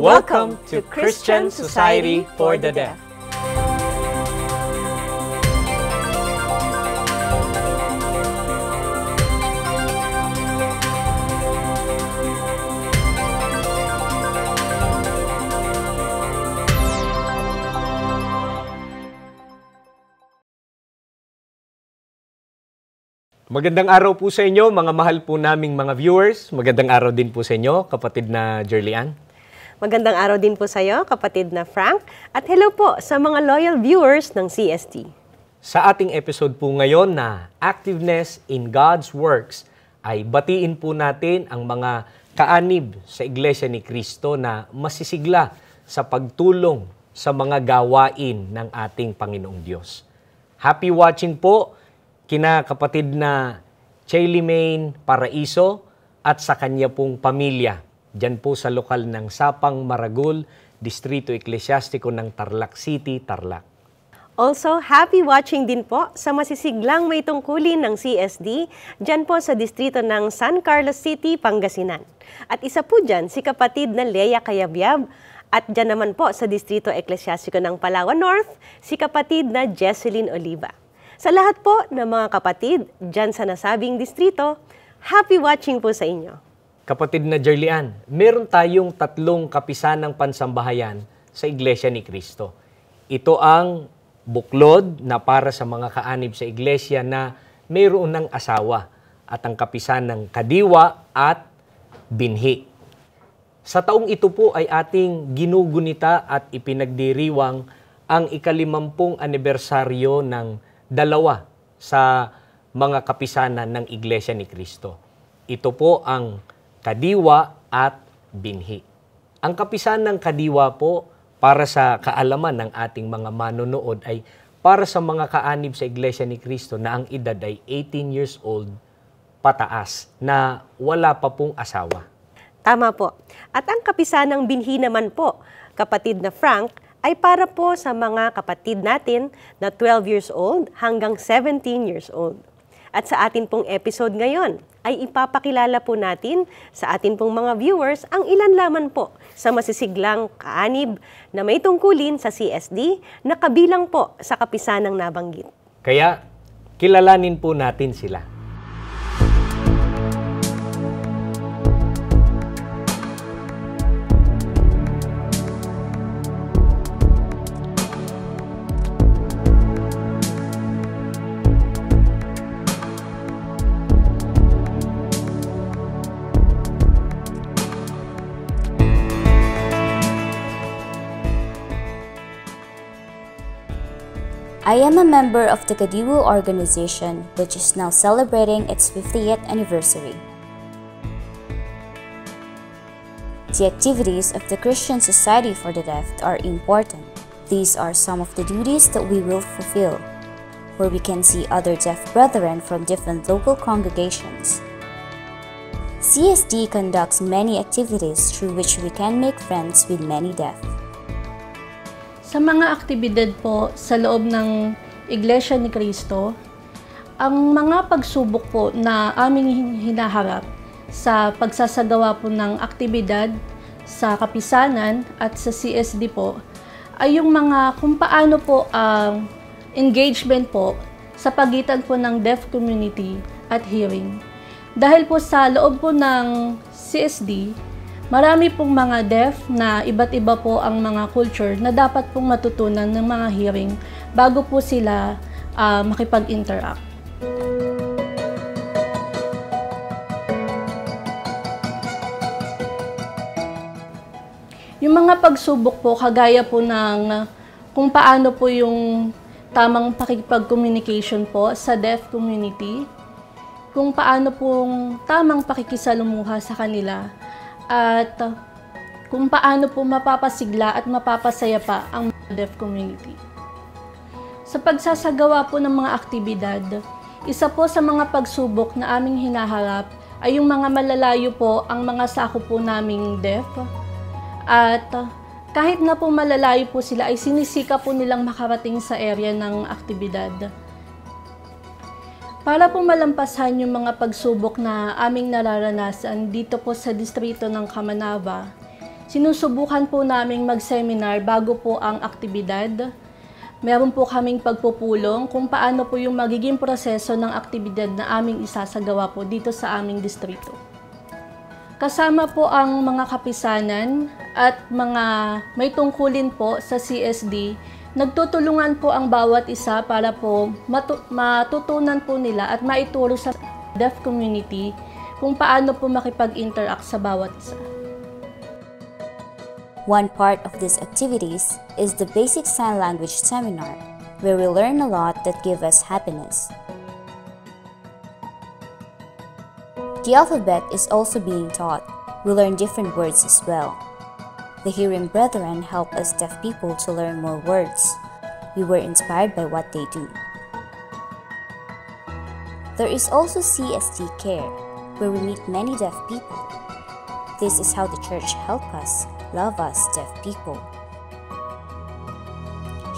Welcome to Christian Society for the Deaf. Magandang araw po sa inyo, mga mahal po naming mga viewers. Magandang araw din po sa inyo, kapatid na Jerlian. Magandang araw din po sa iyo, kapatid na Frank. At hello po sa mga loyal viewers ng CST. Sa ating episode po ngayon na Activeness in God's Works, ay batiin po natin ang mga kaanib sa Iglesia ni Cristo na masisigla sa pagtulong sa mga gawain ng ating Panginoong Diyos. Happy watching po kina kapatid na Chaley Main Paraiso at sa kanya pong pamilya. Diyan po sa lokal ng Sapang Maragul, Distrito Eklesyastiko ng Tarlac City, Tarlac. Also, happy watching din po sa masisiglang may tungkulin ng CSD, diyan po sa distrito ng San Carlos City, Pangasinan. At isa po diyan si kapatid na Lea Cayabyab. At diyan naman po sa Distrito Eklesyastiko ng Palawan North, si kapatid na Jesseline Oliva. Sa lahat po ng mga kapatid dyan sa nasabing distrito, happy watching po sa inyo. Kapatid na Jerlian, meron tayong 3 kapisanang pansambahayan sa Iglesia ni Cristo. Ito ang buklod na para sa mga kaanib sa Iglesia na mayroon ng asawa at ang kapisan ng kadiwa at binhi. Sa taong ito po ay ating ginugunita at ipinagdiriwang ang ika-50 anibersaryo ng 2 sa mga kapisanan ng Iglesia ni Cristo. Ito po ang kadiwa at binhi. Ang kapisanan ng kadiwa po, para sa kaalaman ng ating mga manonood, ay para sa mga kaanib sa Iglesia ni Cristo na ang edad ay 18 years old pataas, na wala pa pong asawa. Tama po. At ang kapisanang binhi naman po, kapatid na Frank, ay para po sa mga kapatid natin na 12 years old hanggang 17 years old. At sa atin pong episode ngayon, ay ipapakilala po natin sa atin pong mga viewers ang ilan lamang po sa masisiglang kaanib na may tungkulin sa CSD na kabilang po sa kapisanang nabanggit. Kaya, kilalanin po natin sila. I am a member of the Kadiwu organization, which is now celebrating its 50th anniversary. The activities of the Christian Society for the Deaf are important. These are some of the duties that we will fulfill, where we can see other deaf brethren from different local congregations. CSD conducts many activities through which we can make friends with many deaf. Sa mga aktibidad po sa loob ng Iglesia ni Cristo, ang mga pagsubok po na aming hinaharap sa pagsasagawa po ng aktibidad sa kapisanan at sa CSD po ay yung mga kung paano po ang engagement po sa pagitan po ng deaf community at hearing. Dahil po sa loob po ng CSD, marami pong mga deaf na iba't iba po ang mga culture na dapat pong matutunan ng mga hearing bago po sila makipag-interact. Yung mga pagsubok po, kagaya po ng kung paano po yung tamang pakikipag-communication po sa deaf community, kung paano pong tamang pakikisalumuha sa kanila, at kung paano po mapapasigla at mapapasaya pa ang deaf community. Sa pagsasagawa po ng mga aktibidad, isa po sa mga pagsubok na aming hinaharap ay yung mga malalayo po ang mga sakop po naming deaf. At kahit na po malalayo po sila, ay sinisika po nilang makarating sa area ng aktibidad. Para po malampasan yung mga pagsubok na aming nararanasan dito po sa distrito ng Kamanava, sinusubukan po naming mag-seminar bago po ang aktibidad. Meron po kaming pagpupulong kung paano po yung magiging proseso ng aktibidad na aming isasagawa po dito sa aming distrito. Kasama po ang mga kapisanan at mga may tungkulin po sa CSD. Nagtutulungan po ang bawat isa para po matutunan po nila at maituro sa deaf community kung paano po makipag-interact sa bawat isa. One part of these activities is the Basic Sign Language Seminar, where we learn a lot that give us happiness. The alphabet is also being taught. We learn different words as well. The Hearing Brethren help us deaf people to learn more words. We were inspired by what they do. There is also CSD Care, where we meet many deaf people. This is how the church helps us, love us deaf people.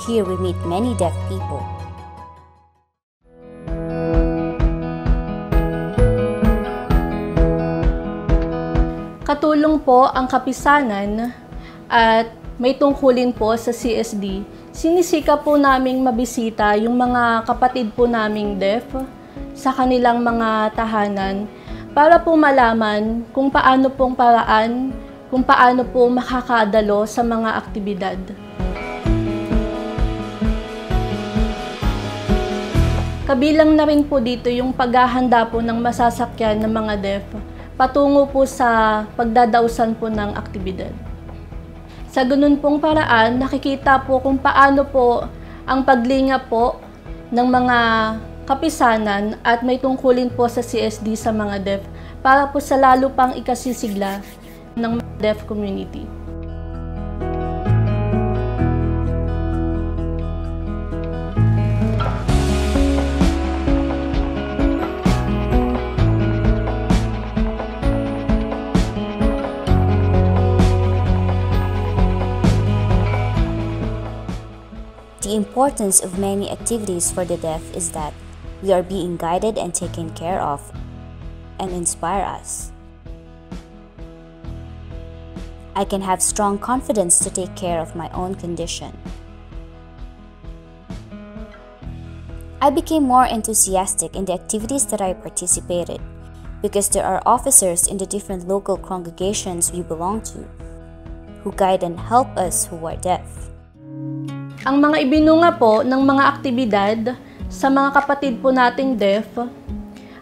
Here we meet many deaf people. Katulong po ang kapisanan at may tungkulin po sa CSD. Sinisika po naming mabisita yung mga kapatid po naming deaf sa kanilang mga tahanan para po malaman kung paano pong paraan, kung paano po makakadalo sa mga aktibidad. Kabilang na rin po dito yung paghahanda po ng masasakyan ng mga deaf patungo po sa pagdadausan po ng aktibidad. Sa ganun pong paraan, nakikita po kung paano po ang paglinga po ng mga kapisanan at may tungkulin po sa CSD sa mga deaf para po sa lalo pang ikasisigla ng deaf community. The importance of many activities for the deaf is that we are being guided and taken care of and inspire us. I can have strong confidence to take care of my own condition. I became more enthusiastic in the activities that I participated because there are officers in the different local congregations we belong to who guide and help us who are deaf. Ang mga ibinunga po ng mga aktibidad sa mga kapatid po nating deaf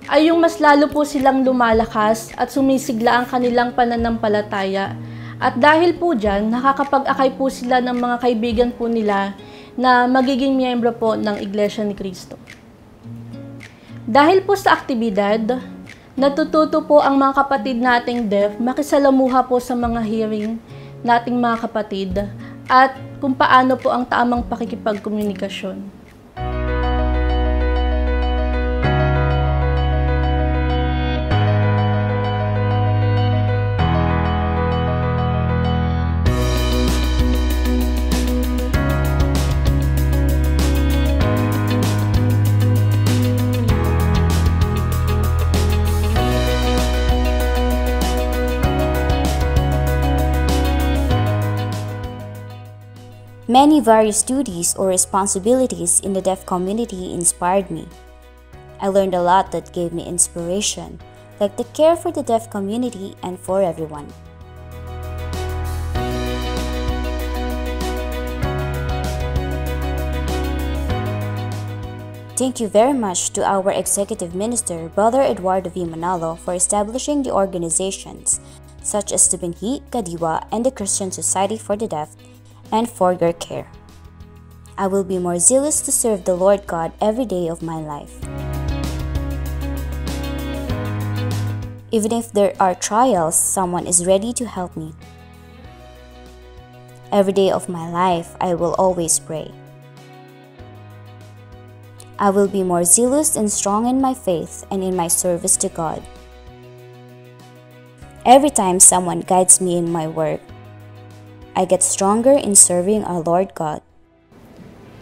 ay yung mas lalo po silang lumalakas at sumisigla ang kanilang pananampalataya. At dahil po dyan, nakakapag-akay po sila ng mga kaibigan po nila na magiging miyembro po ng Iglesia ni Cristo. Dahil po sa aktibidad, natututo po ang mga kapatid nating deaf makisalamuha po sa mga hearing nating mga kapatid at kung paano po ang tamang pakikipagkomunikasyon. Many various duties or responsibilities in the deaf community inspired me. I learned a lot that gave me inspiration, like the care for the deaf community and for everyone. Thank you very much to our Executive Minister, Brother Eduardo V. Manalo, for establishing the organizations such as the Binhi, Kadiwa, and the Christian Society for the Deaf, and for your care. I will be more zealous to serve the Lord God every day of my life. Even if there are trials, someone is ready to help me. Every day of my life, I will always pray. I will be more zealous and strong in my faith and in my service to God. Every time someone guides me in my work, I get stronger in serving our Lord God.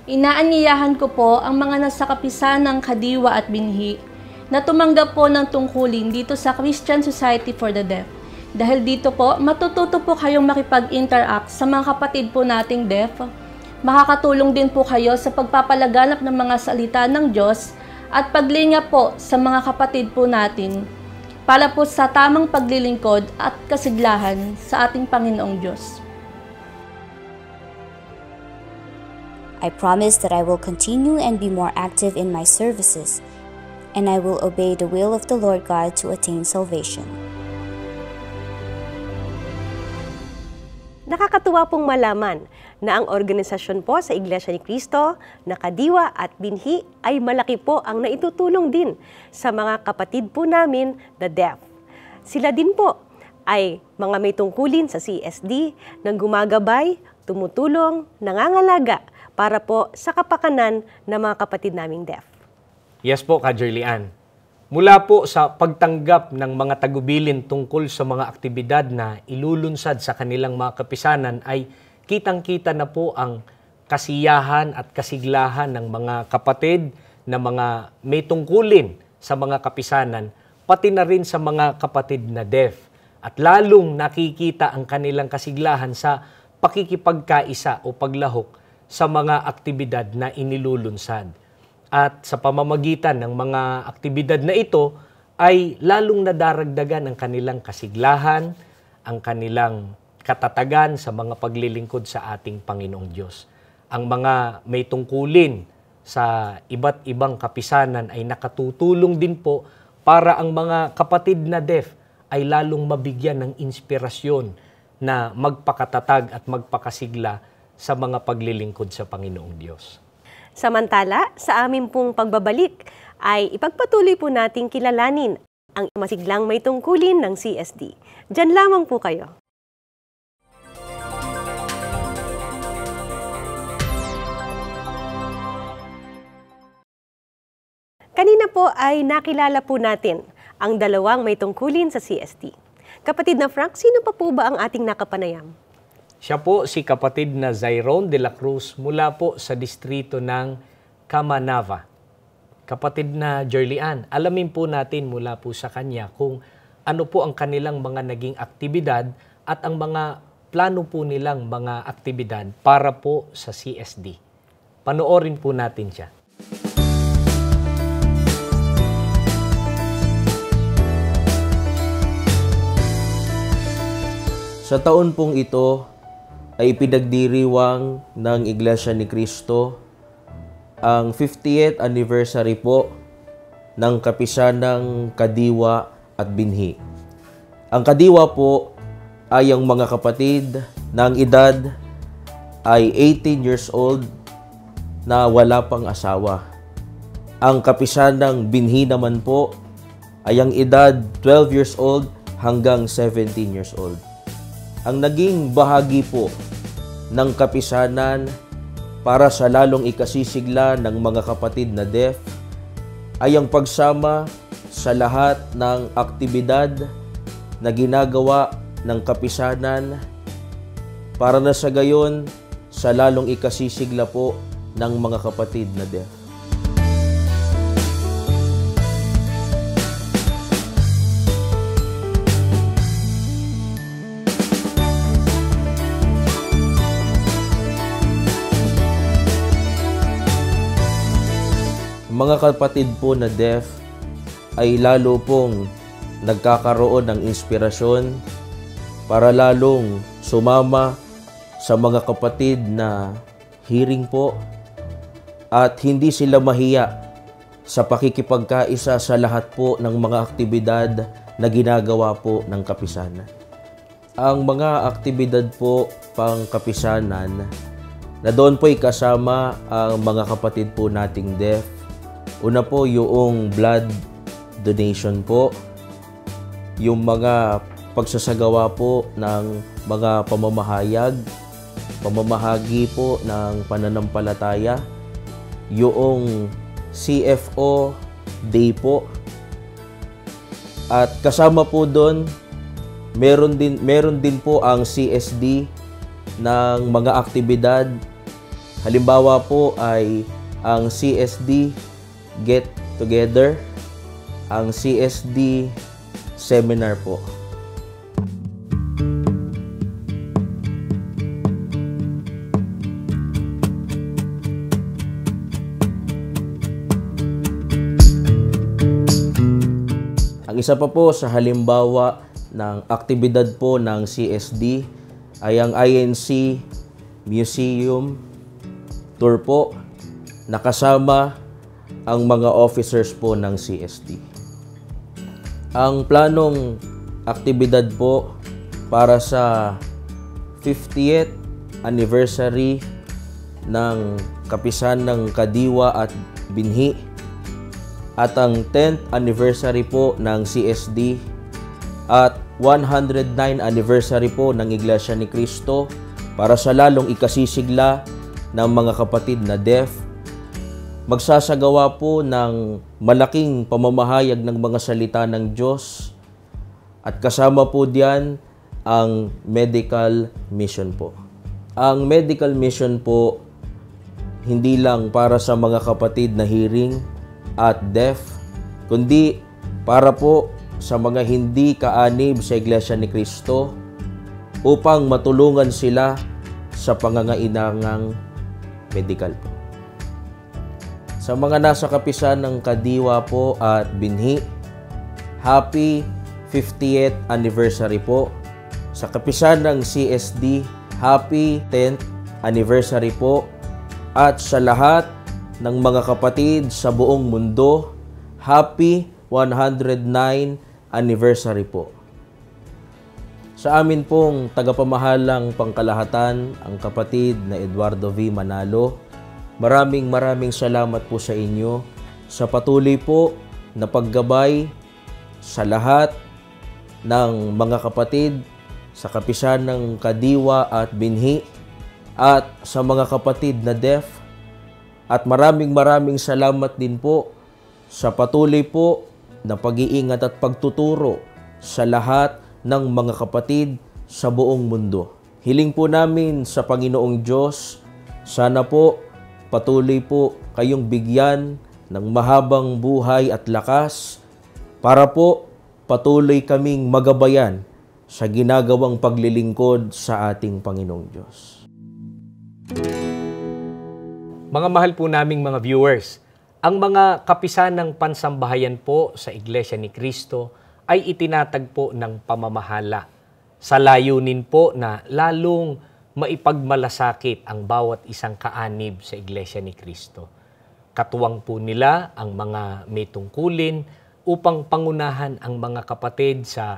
Inaanyayahan ko po ang mga nasa kapisanan ng Kadiwa at Binhi na tumanggap po ng tungkulin dito sa Christian Society for the Deaf. Dahil dito po, matututo po kayong makipag-interact sa mga kapatid po nating deaf. Makakatulong din po kayo sa pagpapalaganap ng mga salita ng Diyos at paglinga po sa mga kapatid po natin para po sa tamang paglilingkod at kasiglahan sa ating Panginoong Diyos. I promise that I will continue and be more active in my services, and I will obey the will of the Lord God to attain salvation. Nakakatuwa pong malaman na ang organisasyon po sa Iglesia ni Cristo, na Kadiwa at Binhi ay malaki po ang naitutulong din sa mga kapatid po namin na deaf. Sila din po ay mga may tungkulin sa CSD na gumagabay, tumutulong, nangangalaga para po sa kapakanan ng mga kapatid naming deaf. Yes po, Ka-Jerlian. Mula po sa pagtanggap ng mga tagubilin tungkol sa mga aktibidad na ilulunsad sa kanilang mga kapisanan ay kitang-kita na po ang kasiyahan at kasiglahan ng mga kapatid na mga may tungkulin sa mga kapisanan, pati na rin sa mga kapatid na deaf. At lalong nakikita ang kanilang kasiglahan sa pakikipagkaisa o paglahok sa mga aktibidad na inilulunsad. At sa pamamagitan ng mga aktibidad na ito ay lalong nadaragdagan ang kanilang kasiglahan, ang kanilang katatagan sa mga paglilingkod sa ating Panginoong Diyos. Ang mga may tungkulin sa iba't ibang kapisanan ay nakatutulong din po para ang mga kapatid na deaf ay lalong mabigyan ng inspirasyon na magpakatatag at magpakasigla sa mga paglilingkod sa Panginoong Diyos. Samantala, sa aming pong pagbabalik ay ipagpatuloy po nating kilalanin ang masiglang may tungkulin ng CSD. Diyan lamang po kayo. Kanina po ay nakilala po natin ang dalawang may tungkulin sa CSD. Kapatid na Frank, sino pa po ba ang ating nakapanayam? Siya po si kapatid na Zyron de la Cruz mula po sa distrito ng Camanava. Kapatid na Jerlian, alamin po natin mula po sa kanya kung ano po ang kanilang mga naging aktibidad at ang mga plano po nilang mga aktibidad para po sa CSD. Panoorin po natin siya. Sa taon pong ito, ay ipinagdiriwang ng Iglesia ni Cristo ang 50th anniversary po ng kapisanang Kadiwa at Binhi. Ang Kadiwa po ay ang mga kapatid na ang edad ay 18 years old na wala pang asawa. Ang kapisanang Binhi naman po ay ang edad 12 years old hanggang 17 years old. Ang naging bahagi po ng kapisanan para sa lalong ikasisigla ng mga kapatid na deaf ay ang pagsama sa lahat ng aktibidad na ginagawa ng kapisanan para na sa gayon sa lalong ikasisigla po ng mga kapatid na deaf. Mga kapatid po na deaf ay lalo pong nagkakaroon ng inspirasyon para lalong sumama sa mga kapatid na hearing po at hindi sila mahiya sa pakikipagkaisa sa lahat po ng mga aktibidad na ginagawa po ng kapisanan. Ang mga aktibidad po pang kapisanan na doon po'y kasama ang mga kapatid po nating deaf. Una po yung blood donation po, yung mga pagsasagawa po ng mga pamamahagi po ng pananampalataya, yung CFO Day po. At kasama po doon, meron din po ang CSD ng mga aktibidad. Halimbawa po ay ang CSD Get Together, ang CSD Seminar po. Ang isa pa po sa halimbawa ng aktibidad po ng CSD ay ang INC Museum Tour po, nakasama ang mga officers po ng CSD. Ang planong aktibidad po para sa 50th anniversary ng kapisan ng Kadiwa at Binhi at ang 10th anniversary po ng CSD at 109 anniversary po ng Iglesia ni Cristo para sa lalong ikasisigla ng mga kapatid na deaf. Magsasagawa po ng malaking pamamahayag ng mga salita ng Diyos at kasama po diyan ang medical mission po. Ang medical mission po hindi lang para sa mga kapatid na hearing at deaf, kundi para po sa mga hindi kaanib sa Iglesia ni Cristo upang matulungan sila sa pangangailangang medikal po. Sa mga nasa kapisan ng Kadiwa po at Binhi, happy 50th anniversary po. Sa kapisan ng CSD, happy 10th anniversary po. At sa lahat ng mga kapatid sa buong mundo, happy 109 anniversary po. Sa amin pong tagapamahalang pangkalahatan, ang kapatid na Eduardo V. Manalo, maraming salamat po sa inyo sa patuloy po na paggabay sa lahat ng mga kapatid sa kapisan ng Kadiwa at Binhi at sa mga kapatid na deaf. At maraming salamat din po sa patuloy po na pag-iingat at pagtuturo sa lahat ng mga kapatid sa buong mundo. Hiling po namin sa Panginoong Diyos, sana po patuloy po kayong bigyan ng mahabang buhay at lakas para po patuloy kaming magabayan sa ginagawang paglilingkod sa ating Panginoong Diyos. Mga mahal po naming mga viewers, ang mga kapisan ng pansambahayan po sa Iglesia ni Cristo ay itinatagpo ng pamamahala sa layunin po na lalong maipagmalasakit ang bawat isang kaanib sa Iglesia ni Cristo. Katuwang po nila ang mga may tungkulin upang pangunahan ang mga kapatid sa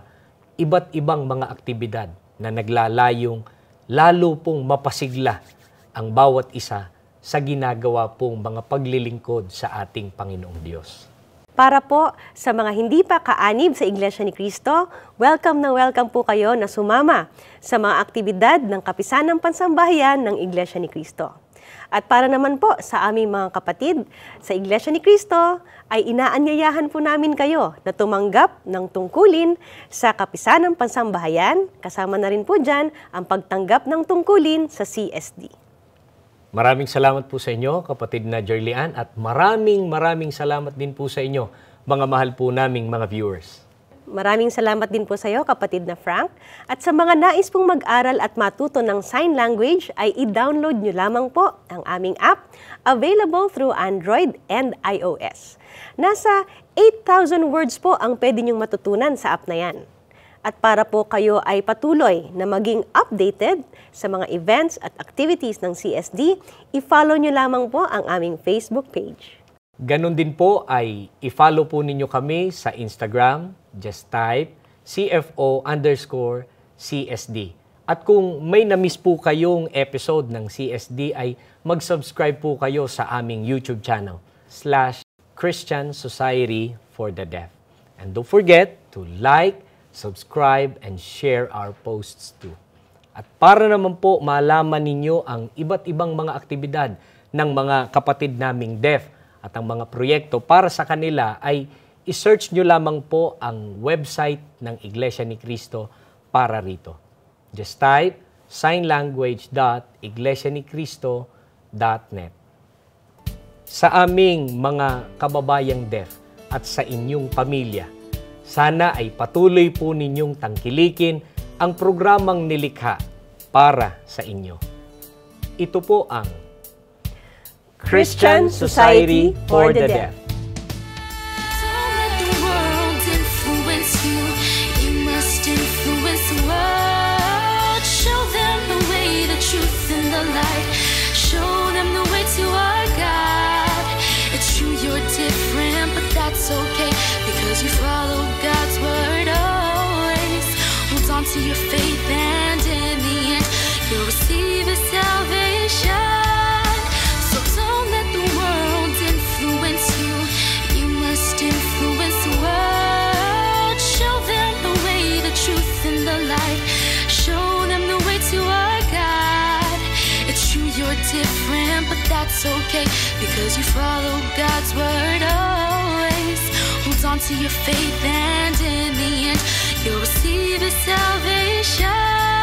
iba't ibang mga aktibidad na naglalayong lalo pong mapasigla ang bawat isa sa ginagawa pong mga paglilingkod sa ating Panginoong Diyos. Para po sa mga hindi pa kaanib sa Iglesia ni Cristo, welcome na welcome po kayo na sumama sa mga aktibidad ng Kapisanang Pansambahayan ng Iglesia ni Cristo. At para naman po sa aming mga kapatid sa Iglesia ni Cristo, ay inaanyayahan po namin kayo na tumanggap ng tungkulin sa Kapisanang Pansambahayan, kasama na rin po dyan ang pagtanggap ng tungkulin sa CSD. Maraming salamat po sa inyo, kapatid na Jerlian, at maraming salamat din po sa inyo, mga mahal po naming mga viewers. Maraming salamat din po sa iyo, kapatid na Frank. At sa mga nais pong mag-aral at matuto ng sign language, ay i-download nyo lamang po ang aming app, available through Android and iOS. Nasa 8,000 words po ang pwede nyong matutunan sa app na yan. At para po kayo ay patuloy na maging updated sa mga events at activities ng CSD, i-follow nyo lamang po ang aming Facebook page. Ganon din po ay i-follow po ninyo kami sa Instagram, just type CFO_CSD. At kung may na-miss po kayong episode ng CSD ay mag-subscribe po kayo sa aming YouTube channel /Christian Society for the Deaf. And don't forget to like, subscribe, and share our posts too. At para naman po malaman ninyo ang iba't ibang mga aktibidad ng mga kapatid naming deaf at ang mga proyekto para sa kanila ay i-search nyo lamang po ang website ng Iglesia ni Cristo para rito. Just type signlanguage.iglesianicristo.net. Sa aming mga kababayang deaf at sa inyong pamilya, sana ay patuloy po ninyong tangkilikin ang programang nilikha para sa inyo. Ito po ang Christian Society for the Deaf. Don't let the world influence different, but that's okay, because you follow God's word always. Hold on to your faith, and in the end, you'll receive His salvation.